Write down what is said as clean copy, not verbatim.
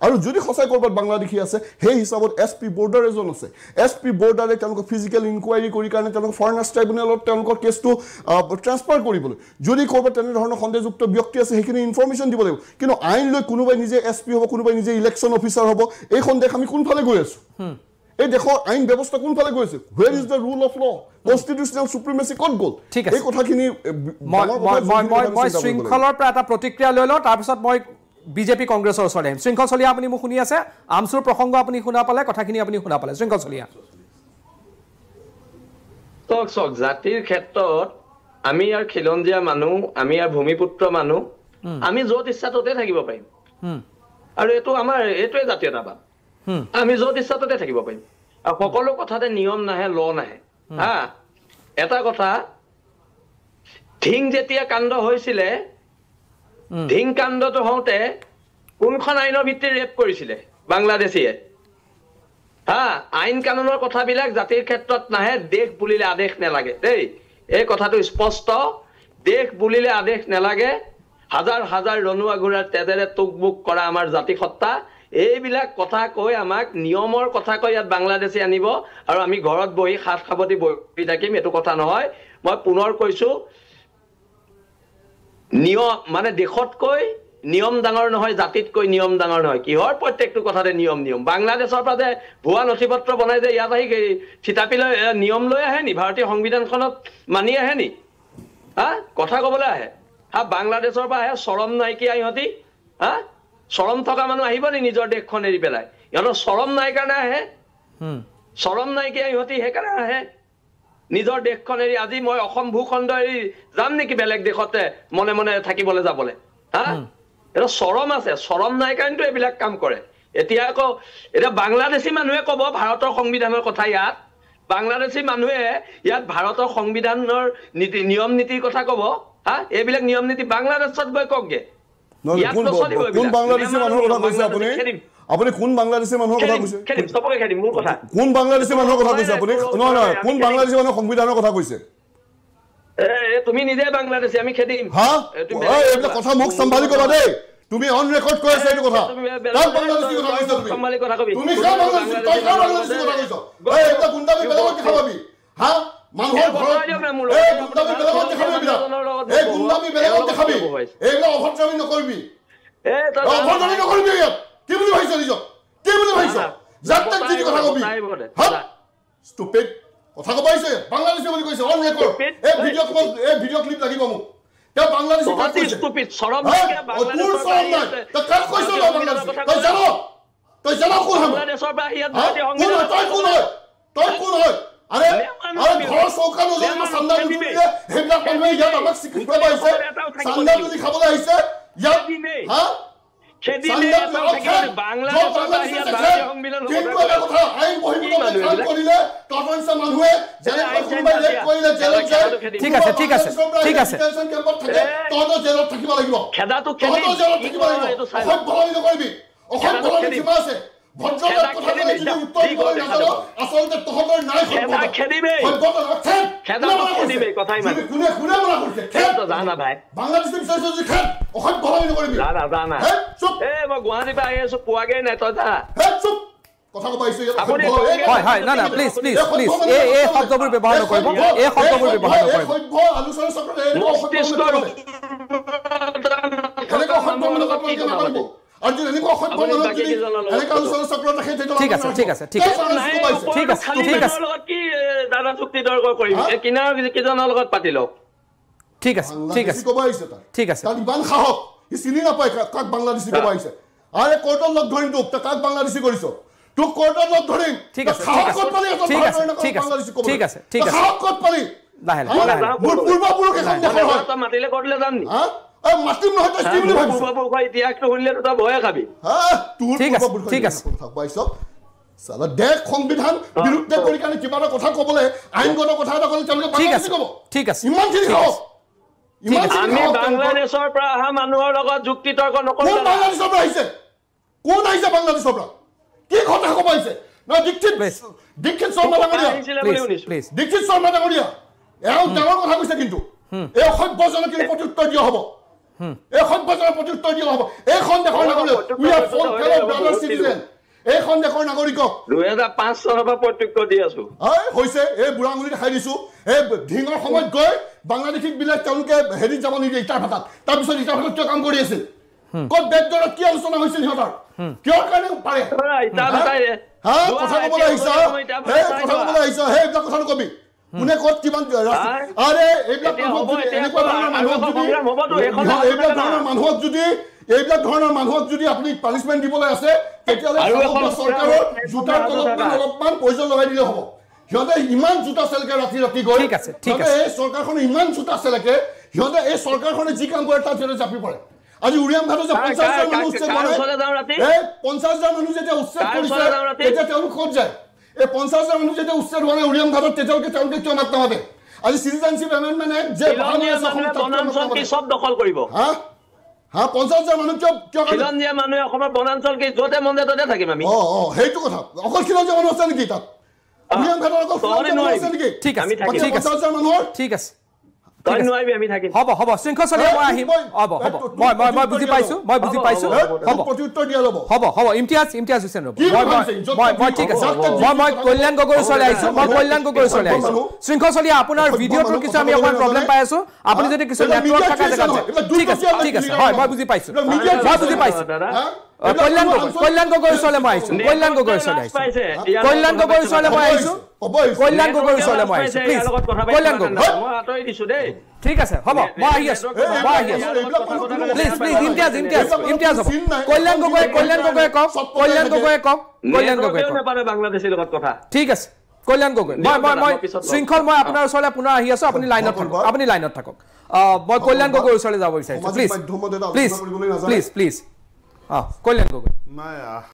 আৰু যদি সঁচাই কৰবাত বাংলাদেশী আছে সেই হিচাপত এছপি বৰ্ডাৰ এজন আছে এছপি বৰ্ডাৰে তেওঁলোকক ফিজিকেল ইনকুৱাৰী কৰি কাৰণে তেওঁলোকক ফৰেনাৰ্ছ ট্ৰাইব্যুনেলত তেওঁলোকৰ কেছটো ট্ৰান্সফাৰ কৰিবলৈ যদি কৰবাত তেনেধৰণৰ সন্দেহযুক্ত ব্যক্তি আছে সেইখিনি ইনফৰমেশ্যন দিব লাগিব কিন্তু আইন লৈ কোনোবাই নিজে এছপি হ'ব কোনোবাই নিজে ইলেকশ্যন অফিচাৰ হ'ব এইখন দেশ আমি কোনফালে গৈ আছো এই দেশৰ আইন ব্যৱস্থা কোনফালে গৈ আছে where is the rule of law constitutional supremacy ক'ত গ'ল এই কথাখিনি মই শৃংখলৰ পৰা এটা প্ৰতিক্ৰিয়া লৈ লওঁ তাৰপিছত মই বিজেপি কংগ্ৰেছৰ ওচৰলৈ আহিম শৃংখল চলিয়া আপুনি মোক শুনি আছে আমচুৰ প্ৰসংগ আপুনি শুনা পালে কথাখিনি আপুনি শুনা পালে শৃংখল চলিয়া চক জাতিৰ ক্ষেত্ৰত আমি ইয়াৰ খিলঞ্জীয়া মানুহ আমি ইয়াৰ ভূমিপুত্ৰ মানুহ আমি য'ত ইচ্ছা ততে থাকিব পাৰিম আৰু এইটো আমাৰ এইটোৱে জাতীয়তাবাদ আমি য'ত ইচ্ছা ততে থাকিব পাৰিম আৰু সকলো কথাতে নিয়ম নাহে ল নাহে হা এটা কথা ধিং যেতিয়া কাণ্ড হৈছিলে ধিং কাণ্ডটো হওঁতে কোনখন আইনৰ ভিত্তিত ৰেপ কৰিছিলে বাংলাদেশীয়ে হা আইন কানুনৰ কথাবিলাক জাতিৰ ক্ষেত্ৰত নাহে দেশ বুলিলে আদেশ নেলাগে দেই এই কথাটো স্পষ্ট দেশ বুলিলে আদেশ নেলাগে হাজাৰ হাজাৰ ৰনুৱা ঘোঁৰাৰ তেজেৰে টুকবুক কৰা আমাৰ জাতি সত্তা এইবিলাক কথা কৈ আমাক নিয়মৰ কথা কৈ ইয়াত বাংলাদেশী আনিব আৰু আমি ঘৰত বহি সাত সাৱটি বহি থাকিম এইটো কথা নহয় মই পুনৰ কৈছো নিয়ম মানে দেশতকৈ নিয়ম ডাঙৰ নহয় জাতিতকৈ নিয়ম ডাঙৰ নহয় কিহৰ প্ৰত্যেকটো কথাতে নিয়ম বাংলাদেশৰ পৰা যে ভুৱা নথিপত্ৰ বনাই যে ইয়াত আহি থিতাপি লৈ নিয়ম লৈ আহে নি ভাৰতীয় সংবিধানখনত মানি আহে নি হা কথা ক'বলৈ আহে হা বাংলাদেশৰ পৰা আহে চৰম নাইকিয়া ইহঁতি হা চৰম থকা মানুহ আহিব নি নিজৰ দেশখন এৰি পেলাই ইহঁতৰ চৰম নাই কাৰণে আহে চৰম নাইকিয়া ইহঁতি সেইকাৰণে আহে নিজৰ দেশখন এৰি আজি মই অসম ভূখণ্ড এৰি যাম নেকি বেলেগ দেশতে মনে মনে থাকিবলৈ যাবলৈ হা এটা চৰম আছে চৰম নাই কাৰণেতো এইবিলাক কাম কৰে এতিয়া আকৌ এটা বাংলাদেশী মানুহে ক'ব ভাৰতৰ সংবিধানৰ কথা ইয়াত বাংলাদেশী মানুহে ইয়াত ভাৰতৰ সংবিধানৰ নীতি নিয়ম নীতিৰ কথা ক'ব হা এইবিলাক নিয়ম নীতি বাংলাদেশত গৈ কওকগে কোন বাংলাদেশী মানুহৰ কথা কৈছে আপুনি আপুনি কোন বাংলাদেশী মানুহৰ কথা কৈছে সবকে খেদিম মোৰ কথা কোন বাংলাদেশী মানুহৰ কথা কৈছে আপুনি নহয় কোন বাংলাদেশী মানুহৰ সংবিধানৰ কথা কৈছে তুমি নিজে বাংলাদেশী আমি খেদিম হা এইবিলাক কথা মোক সম্ভালি ক'বা দেই তুমি অন ৰেকৰ্ড কৰি আছা এইটো কথা কাক বাংলাদেশী কথা কৈছা তুমি সম্ভালি কথা কবি তুমি কাক বাংলাদেশী তই কাক বাংলাদেশী কথা কৈছ এই এটা গুন্ডামি বেলেগক দেখাবি হা মানুহৰ ঘৰত এই গুন্ডামি বেলেগক দেখাবি এই গুন্ডামি বেলেগক দেখাবি এইবিলাক অভদ্ৰামি নকৰিবি অভদ্ৰামি নকৰিবি ইয়াত কি বুলি ভাবিছ নিজক কি বুলি ভাবিছ যাক তাক যি কথা কবি হা ষ্টুপিড কথা কবাইছে বাংলাদেশী বুলি কৈছে অন ৰেকৰ্ড এই ভিডিঅ ক্লিপ লাগিব মোক তে বাংলাদেশী কাক কৈছে ষ্টুপিড শৰম লাগে বাংলাদেশ তে কাক কৈছ বাংলাদেশী তই জানো কোন হয় বাংলাদেশৰ পৰা ইয়াত ভাৰতীয় সংবিধান তই কোন হয় আৰে ঘৰৰ চৌকা নজৰিব চান্দা বুলিলে সেইবিলাক মানুহে ইয়াত আমাক স্বীকৃতি পাইছে চান্দা বুলি খাবলৈ আহিছে ইয়াত হা গুৱাহাটীৰ পৰা আহি আছো পোৱাগে নাই তই যা কথা কবাইছো হয় হয় না না প্লিজ প্লিজ প্লিজ এই শব্দবোৰ ব্যৱহাৰ নকৰিব এই শব্দবোৰ ব্যৱহাৰ নকৰিব সভ্য আলোচনা চক্ৰতে ঠিক আছে ঠিক আছে ঠিক আছে ঠিক আছে ঠিক আছে কি দাদা চুক্তি তৰ্ক কৰিম কিনাৰ কিজনৰ লগত পাতি লওক ঠিক আছে ঠিক আছে ঠিক আছে তাত ইমান সাহস সি চিনি নাপায় কাক বাংলাদেশী কবাইছে আৰে কোৰ্টৰ লগ ধৰিম তোক কাক বাংলাদেশী কৰিছ তোক কোৰ্টৰ লগ ধৰিম ঠিক আছে ঠিক আছে ঠিক আছে ঠিক আছে ঠিক আছে সাহস ক'ত পালি লাহে মোৰ পূৰ্বপুৰুষ এখন দেশৰ হয় তই মাতিলে কৰিলে যাম নি মাতিম নহয় তই কি বুলি ভাবিছ পূৰ্বপুৰুষৰ ইতিহাসটো শুনিলে তই ভয়ে খাবি তোৰ পূৰ্বপুৰুষ ঠিক আছে কথা পাইছ সালা দেশ সংবিধান বিৰুদ্ধে কৰি কাৰণে কিবা এটা কথা ক'বলৈ আইনগত কথা এটা ক'লে তেওঁলোকে বাংলাদেশী ক'ব ঠিক আছে ইমান ঠিক সাহস আমি বাংলাদেশৰ পৰা অহা মানুহৰ লগত যুক্তি তৰ্ক নকৰো কোন বাংলাদেশৰ পৰা আহিছে কোন আহিছে বাংলাদেশৰ পৰা কি কথা কবাইছে না দীক্ষিত শৰ্মা ডাঙৰীয়া দীক্ষিত শৰ্মা ডাঙৰীয়া এওঁ ডাঙৰ কথা কৈছে কিন্তু এই অসভ্যজনক প্ৰত্যুত্তৰ দিয়া হ'ব এই সভ্যতাৰ প্ৰত্যুত্তৰ দিয়া হ'ব এইখন দেশৰ নাগৰিক we are for fellow brother citizen এইখন দেশৰ নাগৰিকক 2005 চনৰ পৰা প্ৰত্যুত্তৰ দি আছো হৈছে এই বুঢ়া আঙুলি দেখাই দিছো এই ঢিঙৰ সময়ত গৈ বাংলাদেশীক বিলাক তেওঁলোকে হেৰিত যাব নিদিয়ে ইটাৰ ভাটাত তাৰপিছত ইটাৰ ভাটাত কিয় কাম কৰি আছিল ক'ত বেগদৰত কি আলোচনা হৈছিল সিহঁতৰ কিয় কাৰণে পাৰে কথা ক'বলৈ আহিছা সেইবিলাক কথা নকবি কোনে ক'ত কিমান আৰে এইবিলাক মানুহক যদি আপুনি পানিছমেণ্ট দিবলৈ আছে তেতিয়াহ'লে চৰকাৰৰ জোতাৰ তলত অলপমান পইচা লগাই দিলে হ'ব সিহঁতে ইমান জোতা চেলেকে ৰাতি গৈ এই চৰকাৰখনে ইমান জোতা চেলেকে সিহঁতে এই চৰকাৰখনে যি কাম কৰে তাত সিহঁতে জাপি পৰে আজি উৰিয়াম ঘাটত যে 50,000 মানুহ উচ্ছেদ কৰে 50,000 মানুহ যেতিয়া উচ্ছেদ কৰিছে তেতিয়া তেওঁলোক ক'ত যায় এই 50,000 মানুহ যেতিয়া উচ্ছেদ হোৱা নাই উৰিয়াম ঘাটত তেওঁলোকে কিয় মাত নামাতে আজি চিটিজেনশ্বিপ এমেণ্ডমেণ্ট এক্ট যে সব দখল কৰিব 50,000 মানুহ কিয় খিলঞ্জীয়া মানুহে অসমৰ বনাঞ্চল কি য'তে মন যায় ত'তে থাকিম আমি সেইটো কথা অকল খিলঞ্জীয়া মানুহ আছে নেকি তাত উৰিয়াম ঘাটত অকল খিলঞ্জীয়া মানুহ আছে নেকি ঠিক আছে 50,000 মানুহৰ ঠিক আছে হ'ব শৃংখল চলিয়া মই আহিম মই বুজি পাইছো প্ৰত্যুত্তৰ দিয়া ল'ব হ'ব ইমতিয়াজ হুছেইন ৰ'ব মই ঠিক আছে মই কল্যাণ গগৈৰ ওচৰলৈ আহিছো শৃংখল চলিয়া আপোনাৰ ভিডিঅ'টোৰ কিছু আমি অকণমান প্ৰব্লেম পাই আছো আপুনি যদি কিছু নেটৱৰ্ক থকা জেগাত ঠিক আছে হয় মই বুজি পাইছো কল্যাণ গগৈৰ ওচৰলৈ মই আহিছো প্লিজ কল্যাণ গগৈ ঠিক আছে হ'ব মই আহি আছো প্লিজ ইমতিয়াজ হ'ব কল্যাণ গগৈ কওক বাংলাদেশীৰ লগত কথা ঠিক আছে কল্যাণ গগৈ মই শৃংখল মই আপোনাৰ ওচৰলৈ পুনৰ আহি আছো আপুনি লাইনত থাকক মই কল্যাণ গগৈৰ ওচৰলৈ যাব বিচাৰিছো প্লিজ কল্যাণ গগৈ